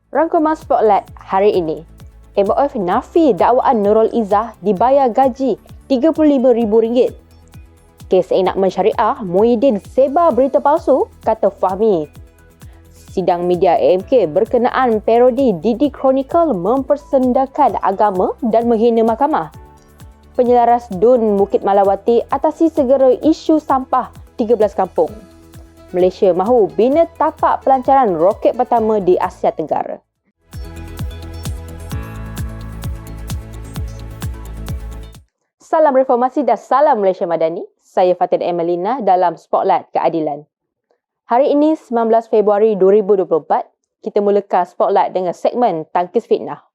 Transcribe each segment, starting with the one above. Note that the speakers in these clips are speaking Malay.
Rangkuman Spotlight hari ini. MOF nafi dakwaan Nurul Izzah dibayar gaji RM35,000. Kes enakmen syariah, Muhyiddin sebar berita palsu, kata Fahmi. Sidang media AMK berkenaan parodi Didi Chronicle mempersendakan agama dan menghina mahkamah. Penyelaras DUN Bukit Malawati atasi segera isu sampah 13 kampung. Malaysia mahu bina tapak pelancaran roket pertama di Asia Tenggara. Salam Reformasi dan salam Malaysia Madani. Saya Fatin Emelina dalam Spotlight Keadilan. Hari ini 19 Februari 2024, kita mulakan Spotlight dengan segmen Tangkis Fitnah.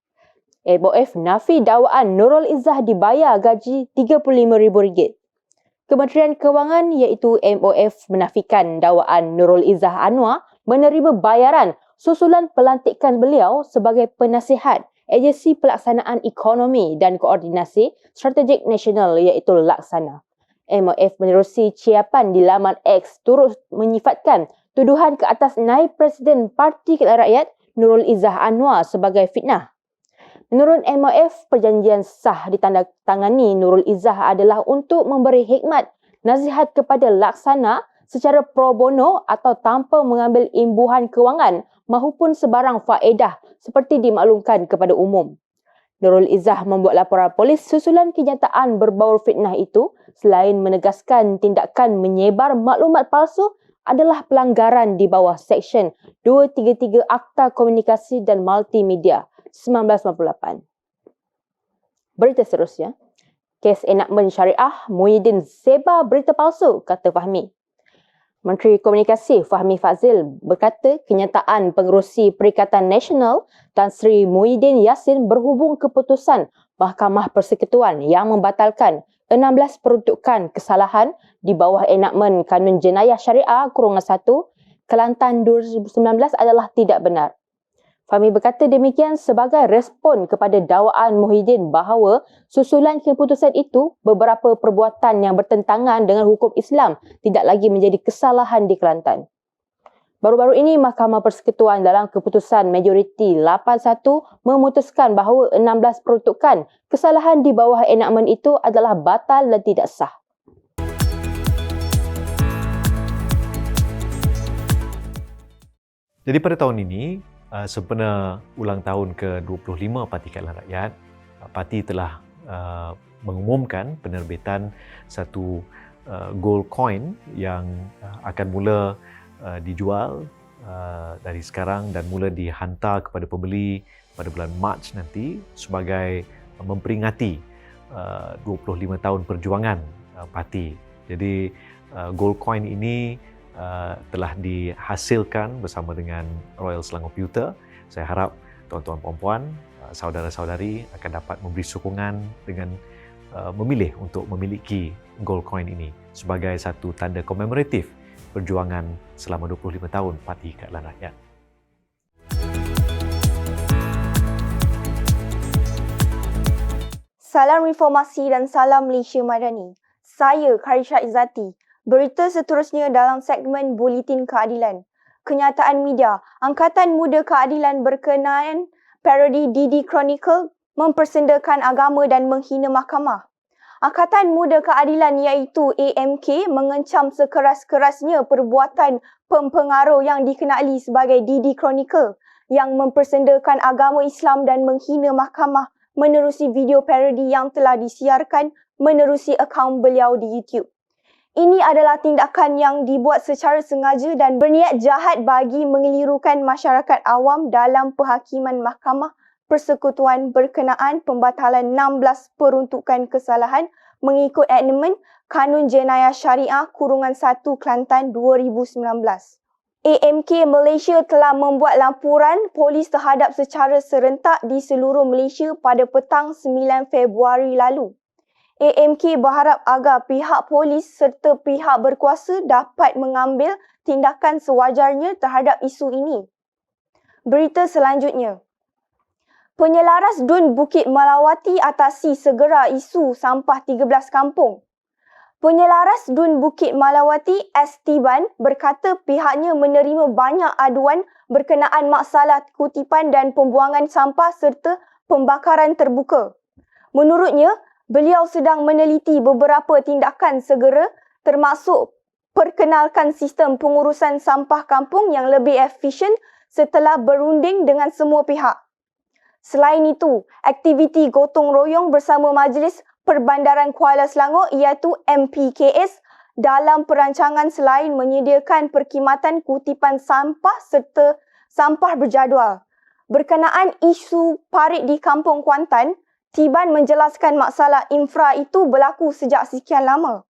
MOF nafi dakwaan Nurul Izzah dibayar gaji RM35,000. Kementerian Kewangan iaitu MOF menafikan dakwaan Nurul Izzah Anwar menerima bayaran susulan pelantikan beliau sebagai penasihat Agensi Pelaksanaan Ekonomi dan Koordinasi Strategik Nasional iaitu Laksana. MOF menerusi ciapan di laman X turut menyifatkan tuduhan ke atas naib Presiden Parti Keadilan Rakyat Nurul Izzah Anwar sebagai fitnah. Menurut MOF, perjanjian sah ditandatangani Nurul Izzah adalah untuk memberi hikmat nasihat kepada Laksana secara pro bono atau tanpa mengambil imbuhan kewangan maupun sebarang faedah seperti dimaklumkan kepada umum. Nurul Izzah membuat laporan polis susulan kenyataan berbau fitnah itu selain menegaskan tindakan menyebar maklumat palsu adalah pelanggaran di bawah Seksyen 233 Akta Komunikasi dan Multimedia 1998. Berita seterusnya, kes enakmen syariah, Muhyiddin sebar berita palsu, kata Fahmi. Menteri Komunikasi Fahmi Fadzil berkata kenyataan pengerusi Perikatan Nasional Tan Sri Muhyiddin Yassin berhubung keputusan Mahkamah Persekutuan yang membatalkan 16 peruntukan kesalahan di bawah enakmen Kanun Jenayah Syariah _1 Kelantan 2019 adalah tidak benar. Fahmi berkata demikian sebagai respon kepada dakwaan Muhyiddin bahawa susulan keputusan itu beberapa perbuatan yang bertentangan dengan hukum Islam tidak lagi menjadi kesalahan di Kelantan. Baru-baru ini Mahkamah Persekutuan dalam keputusan majoriti 8-1 memutuskan bahawa 16 peruntukan kesalahan di bawah enakmen itu adalah batal dan tidak sah. Jadi pada tahun ini, sempena ulang tahun ke-25 Parti Keadilan Rakyat, parti telah mengumumkan penerbitan satu gold coin yang akan mula dijual dari sekarang dan mula dihantar kepada pembeli pada bulan Mac nanti sebagai memperingati 25 tahun perjuangan parti. Jadi gold coin ini telah dihasilkan bersama dengan Royal Selangor Pewter. Saya harap tuan-tuan puan-puan, saudara-saudari akan dapat memberi sokongan dengan memilih untuk memiliki gold coin ini sebagai satu tanda komemoratif perjuangan selama 25 tahun Parti Keadilan Rakyat. Salam Reformasi dan salam Malaysia Madani. Saya Karisha Izzati. Berita seterusnya dalam segmen Buletin Keadilan. Kenyataan media, Angkatan Muda Keadilan berkenaan parodi Didi Chronicle mempersendakan agama dan menghina mahkamah. Angkatan Muda Keadilan iaitu AMK mengecam sekeras-kerasnya perbuatan pempengaruh yang dikenali sebagai Didi Chronicle yang mempersendakan agama Islam dan menghina mahkamah menerusi video parodi yang telah disiarkan menerusi akaun beliau di YouTube. Ini adalah tindakan yang dibuat secara sengaja dan berniat jahat bagi mengelirukan masyarakat awam dalam penghakiman Mahkamah Persekutuan berkenaan pembatalan 16 peruntukan kesalahan mengikut enakmen Kanun Jenayah Syariah _1 Kelantan 2019. AMK Malaysia telah membuat laporan polis terhadap secara serentak di seluruh Malaysia pada petang 9 Februari lalu. AMK berharap agar pihak polis serta pihak berkuasa dapat mengambil tindakan sewajarnya terhadap isu ini. Berita selanjutnya. Penyelaras DUN Bukit Malawati atasi segera isu sampah 13 kampung. Penyelaras Dun Bukit Malawati Estiban berkata pihaknya menerima banyak aduan berkenaan masalah kutipan dan pembuangan sampah serta pembakaran terbuka. Menurutnya, beliau sedang meneliti beberapa tindakan segera termasuk perkenalkan sistem pengurusan sampah kampung yang lebih efisien setelah berunding dengan semua pihak. Selain itu, aktiviti gotong royong bersama Majlis Perbandaran Kuala Selangor iaitu MPKS dalam perancangan selain menyediakan perkhidmatan kutipan sampah serta sampah berjadual. Berkenaan isu parit di Kampung Kuantan, Tiban menjelaskan masalah infra itu berlaku sejak sekian lama.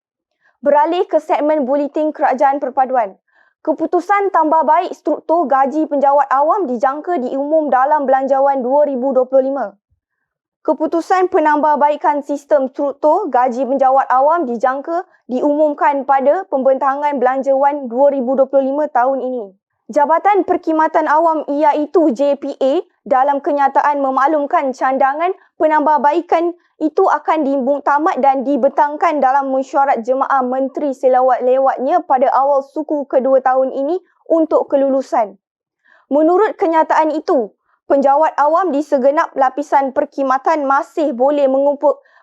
Beralih ke segmen Buletin Kerajaan Perpaduan. Keputusan tambah baik struktur gaji penjawat awam dijangka diumum dalam Belanjawan 2025. Keputusan penambahbaikan sistem struktur gaji penjawat awam dijangka diumumkan pada pembentangan Belanjawan 2025 tahun ini. Jabatan Perkhidmatan Awam iaitu JPA dalam kenyataan memaklumkan cadangan penambahbaikan itu akan dimuktamad dan dibentangkan dalam mesyuarat jemaah menteri selewat-lewatnya pada awal suku kedua tahun ini untuk kelulusan. Menurut kenyataan itu, penjawat awam di segenap lapisan perkhidmatan masih boleh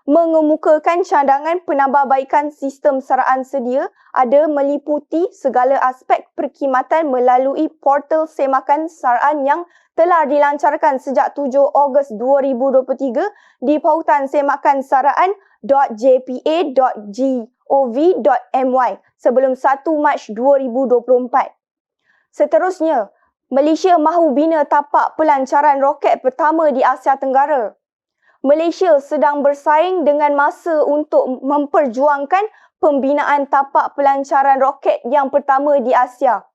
mengemukakan cadangan penambahbaikan sistem saraan sedia ada meliputi segala aspek perkhidmatan melalui portal semakan saraan yang telah dilancarkan sejak 7 Ogos 2023 di pautan semakan.jpa.gov.my sebelum 1 Mac 2024. Seterusnya, Malaysia mahu bina tapak pelancaran roket pertama di Asia Tenggara. Malaysia sedang bersaing dengan masa untuk memperjuangkan pembinaan tapak pelancaran roket yang pertama di Asia.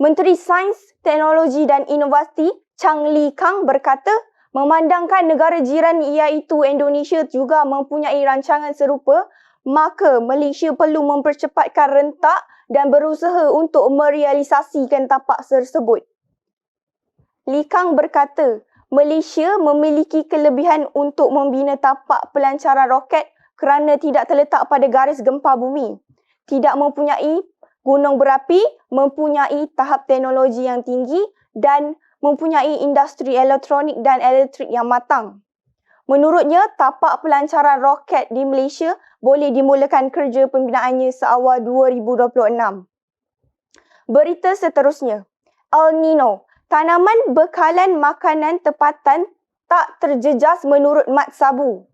Menteri Sains, Teknologi dan Inovasi Chang Lee Kang berkata, memandangkan negara jiran iaitu Indonesia juga mempunyai rancangan serupa, maka Malaysia perlu mempercepatkan rentak dan berusaha untuk merealisasikan tapak tersebut. Lee Kang berkata, Malaysia memiliki kelebihan untuk membina tapak pelancaran roket kerana tidak terletak pada garis gempa bumi, tidak mempunyai gunung berapi, mempunyai tahap teknologi yang tinggi dan mempunyai industri elektronik dan elektrik yang matang. Menurutnya, tapak pelancaran roket di Malaysia boleh dimulakan kerja pembinaannya seawal 2026. Berita seterusnya, El Nino. Tanaman bekalan makanan tempatan tak terjejas menurut Mat Sabu.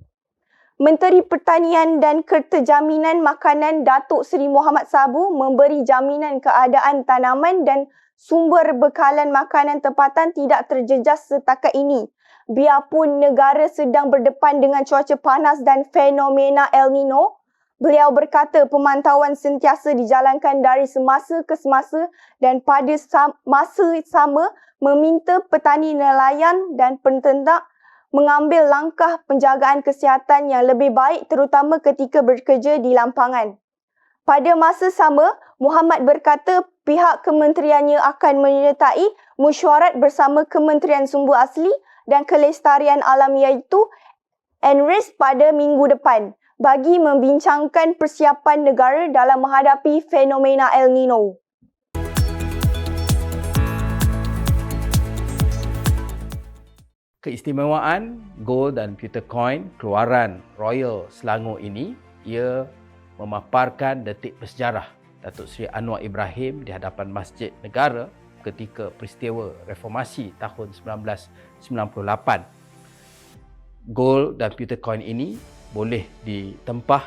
Menteri Pertanian dan Keterjaminan Makanan Datuk Seri Muhammad Sabu memberi jaminan keadaan tanaman dan sumber bekalan makanan tempatan tidak terjejas setakat ini. Biarpun negara sedang berdepan dengan cuaca panas dan fenomena El Nino, beliau berkata pemantauan sentiasa dijalankan dari semasa ke semasa dan pada masa sama meminta petani nelayan dan penternak mengambil langkah penjagaan kesihatan yang lebih baik terutama ketika bekerja di lampangan. Pada masa sama, Muhammad berkata pihak kementeriannya akan menyertai mesyuarat bersama Kementerian Sumber Asli dan Kelestarian Alam iaitu NRIS pada minggu depan bagi membincangkan persiapan negara dalam menghadapi fenomena El Nino. Keistimewaan gold dan pewter coin keluaran Royal Selangor ini, ia memaparkan detik bersejarah Datuk Seri Anwar Ibrahim di hadapan Masjid Negara ketika peristiwa reformasi tahun 1998. Gold dan pewter coin ini boleh ditempah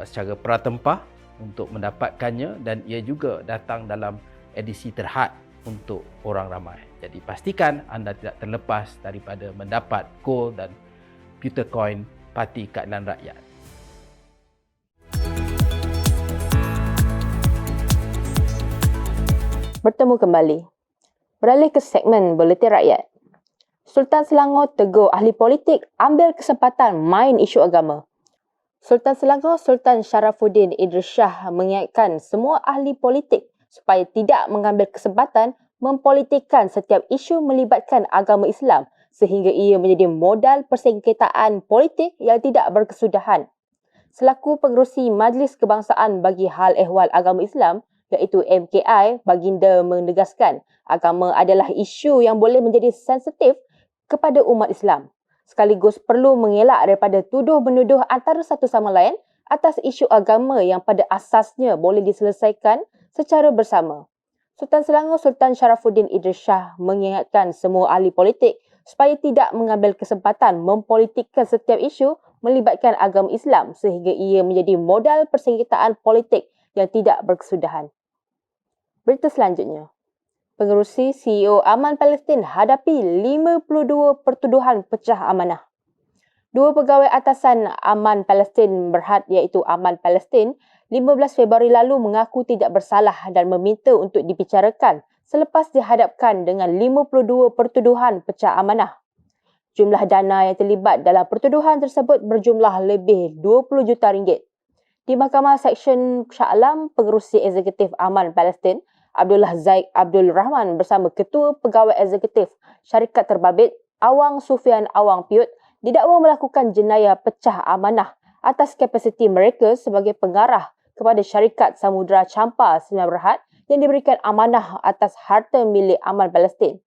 secara pratempah untuk mendapatkannya dan ia juga datang dalam edisi terhad untuk orang ramai. Jadi pastikan anda tidak terlepas daripada mendapat gold dan pewter coin Parti Keadilan Rakyat. Bertemu kembali. Beralih ke segmen Buletin Rakyat. Sultan Selangor tegur ahli politik ambil kesempatan main isu agama. Sultan Selangor Sultan Sharafuddin Idris Shah mengingatkan semua ahli politik supaya tidak mengambil kesempatan mempolitikkan setiap isu melibatkan agama Islam sehingga ia menjadi modal persengketaan politik yang tidak berkesudahan. selaku pengerusi Majlis Kebangsaan bagi Hal Ehwal Agama Islam iaitu MKI, baginda menegaskan agama adalah isu yang boleh menjadi sensitif kepada umat Islam. Sekaligus perlu mengelak daripada tuduh-menuduh antara satu sama lain atas isu agama yang pada asasnya boleh diselesaikan secara bersama. Sultan Selangor Sultan Sharafuddin Idris Shah mengingatkan semua ahli politik supaya tidak mengambil kesempatan mempolitikkan setiap isu melibatkan agama Islam sehingga ia menjadi modal persengketaan politik yang tidak berkesudahan. Berita selanjutnya. Pengerusi CEO Aman Palestin hadapi 52 pertuduhan pecah amanah. Dua pegawai atasan Aman Palestin Berhad iaitu Aman Palestin 15 Februari lalu mengaku tidak bersalah dan meminta untuk dibicarakan selepas dihadapkan dengan 52 pertuduhan pecah amanah. Jumlah dana yang terlibat dalam pertuduhan tersebut berjumlah lebih 20 juta ringgit. Di Mahkamah Seksyen Shah Alam, pengerusi eksekutif Aman Palestin Abdullah Zaid Abdul Rahman bersama Ketua Pegawai Eksekutif Syarikat Terbabit Awang Sufian Awang Piut didakwa melakukan jenayah pecah amanah atas kapasiti mereka sebagai pengarah kepada syarikat Samudra Champa Sdn Bhd yang diberikan amanah atas harta milik Aman Palestin.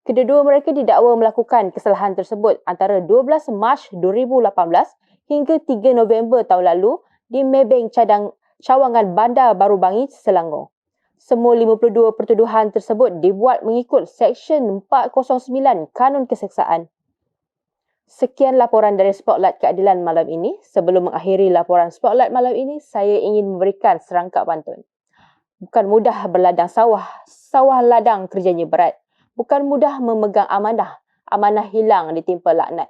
Kedua-dua mereka didakwa melakukan kesalahan tersebut antara 12 Mac 2018 hingga 3 November tahun lalu di Maybank Cawangan Bandar Baru Bangi, Selangor. Semua 52 pertuduhan tersebut dibuat mengikut Seksyen 409 Kanun Keseksaan. Sekian laporan dari Spotlight Keadilan malam ini. Sebelum mengakhiri laporan Spotlight malam ini, saya ingin memberikan serangkap pantun. Bukan mudah berladang sawah, sawah ladang kerjanya berat. Bukan mudah memegang amanah, amanah hilang ditimpa laknat.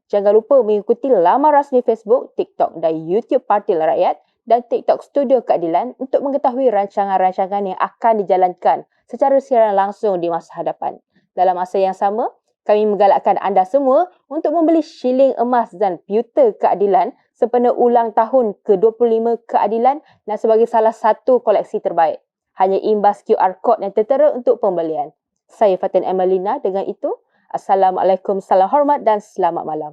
Jangan lupa mengikuti laman rasmi Facebook, TikTok dan YouTube Parti Rakyat dan TikTok Studio Keadilan untuk mengetahui rancangan-rancangan yang akan dijalankan secara siaran langsung di masa hadapan. Dalam masa yang sama, kami menggalakkan anda semua untuk membeli shilling emas dan pewter keadilan sempena ulang tahun ke-25 keadilan dan sebagai salah satu koleksi terbaik. Hanya imbas QR Code yang tertera untuk pembelian. Saya Fatin Emelina dengan itu. Assalamualaikum, salam hormat dan selamat malam.